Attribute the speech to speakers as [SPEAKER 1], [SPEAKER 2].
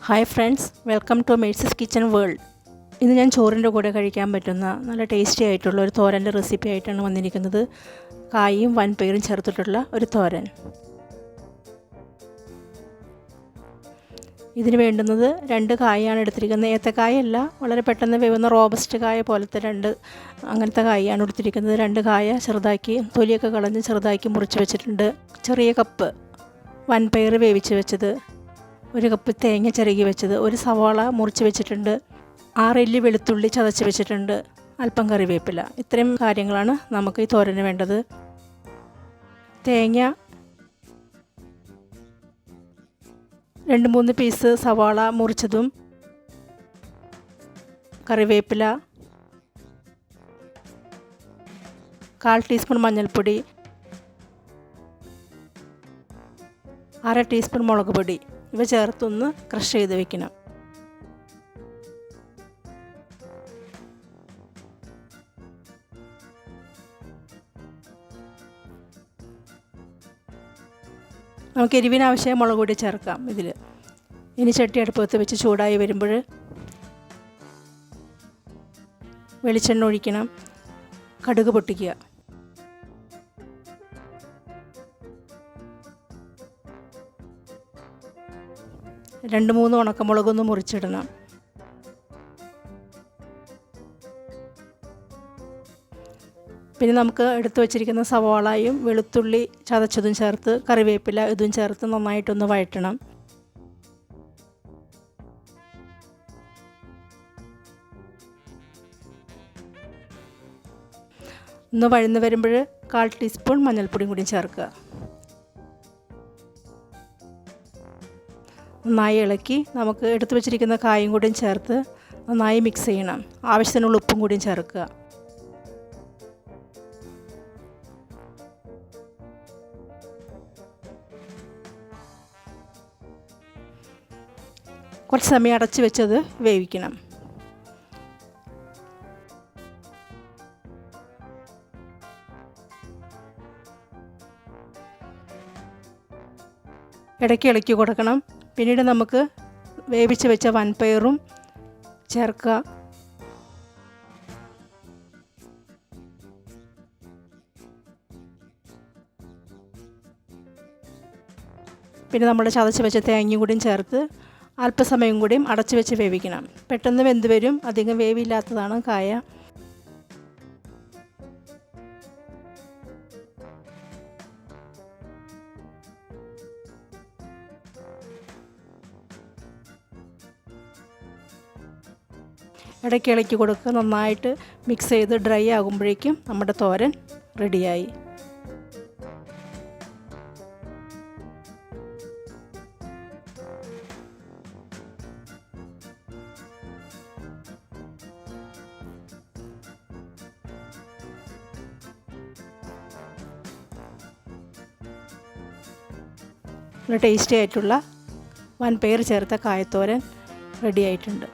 [SPEAKER 1] Hi friends, welcome to Mercy's kitchen world. ഇന്ന് ഞാൻ ചോറിൻ്റെ കൂടെ കഴിക്കാൻ പറ്റുന്ന നല്ല ടേസ്റ്റി ആയിട്ടുള്ള ഒരു തോരൻ്റെ റെസിപ്പി ആയിട്ടാണ് വന്നിരിക്കുന്നത്. കായും വൻപയറും ചേർത്തിട്ടുള്ള ഒരു തോരൻ. ഇതിന് വേണ്ടുന്നത് 2 കായാണ് എടുത്തിരിക്കുന്നത്. ഏത്തക്കായല്ല, വളരെ പെട്ടെന്ന് വേവുന്ന റോബസ്റ്റ് കായ പോലത്തെ അങ്ങനത്തെ കായാണ് എടുത്തിരിക്കുന്നത്. 2 കായ ചെറുതാക്കി തൊലിയൊക്കെ കളഞ്ഞ് ചെറുതാക്കി മുറിച്ച് വെച്ചിട്ടുണ്ട്. ചെറിയ കപ്പ് വൻപയർ വേവിച്ച് വെച്ചത്, 1 കപ്പ് തേങ്ങ ചിരകി വെച്ചത്, 1 സവാള മുറിച്ച് വെച്ചിട്ടുണ്ട്, 6 അല്ലി വെളുത്തുള്ളി ചതച്ച് വെച്ചിട്ടുണ്ട്, അല്പം കറിവേപ്പില. ഇത്രയും കാര്യങ്ങളാണ് നമുക്ക് ഈ തോരന് വേണ്ടത്. തേങ്ങ 2-3 പീസ് സവാള മുറിച്ചതും, കറിവേപ്പില, 1/4 ടീസ്പൂൺ മഞ്ഞൾപ്പൊടി, 1/2 ടീസ്പൂൺ മുളക് പൊടി ഇവ ചേർത്തൊന്ന് ക്രഷ് ചെയ്ത് വെക്കണം. നമുക്ക് എരിവിനാവശ്യമായ മുളക് പൊടി ചേർക്കാം ഇതിൽ. ഇനി ചട്ടി അടുപ്പത്ത് വെച്ച് ചൂടായി വരുമ്പോൾ വെളിച്ചെണ്ണ ഒഴിക്കണം. കടുക് പൊട്ടിക്കുക. 2-3 ഉണക്കമുളകൊന്ന് മുറിച്ചിടണം. പിന്നെ നമുക്ക് എടുത്തു വച്ചിരിക്കുന്ന സവാളയും വെളുത്തുള്ളി ചതച്ചതും ചേർത്ത്, കറിവേപ്പില ഇതും ചേർത്ത് നന്നായിട്ടൊന്ന് വഴറ്റണം. ഒന്ന് വഴന്ന് വരുമ്പോൾ 1/4 ടീസ്പൂൺ മഞ്ഞൾപ്പൊടിയും കൂടി ചേർക്കുക. നന്നായി ഇളക്കി നമുക്ക് എടുത്തു വച്ചിരിക്കുന്ന കായും കൂടിയും ചേർത്ത് നന്നായി മിക്സ് ചെയ്യണം. ആവശ്യത്തിനുള്ള ഉപ്പും കൂടിയും ചേർക്കുക. കുറച്ച് സമയം അടച്ച് വെച്ചത് വേവിക്കണം. ഇടയ്ക്ക് ഇളക്കി കൊടുക്കണം. പിന്നീട് നമുക്ക് വേവിച്ച് വെച്ച വൻപയറും ചേർക്കുക. പിന്നെ നമ്മൾ ചതച്ച് വെച്ച തേങ്ങയും കൂടിയും ചേർത്ത് അല്പസമയം കൂടിയും അടച്ച് വെച്ച് വേവിക്കണം. പെട്ടെന്ന് വെന്ത് വരും. അധികം വേവില്ലാത്തതാണ് കായ. ഇടയ്ക്ക് ഇളക്കി കൊടുക്കുക. നന്നായിട്ട് മിക്സ് ചെയ്ത് ഡ്രൈ ആകുമ്പോഴേക്കും നമ്മുടെ തോരൻ റെഡിയായി. നല്ല ടേസ്റ്റി ആയിട്ടുള്ള വൻപയർ ചേർത്ത കായത്തോരൻ റെഡി ആയിട്ടുണ്ട്.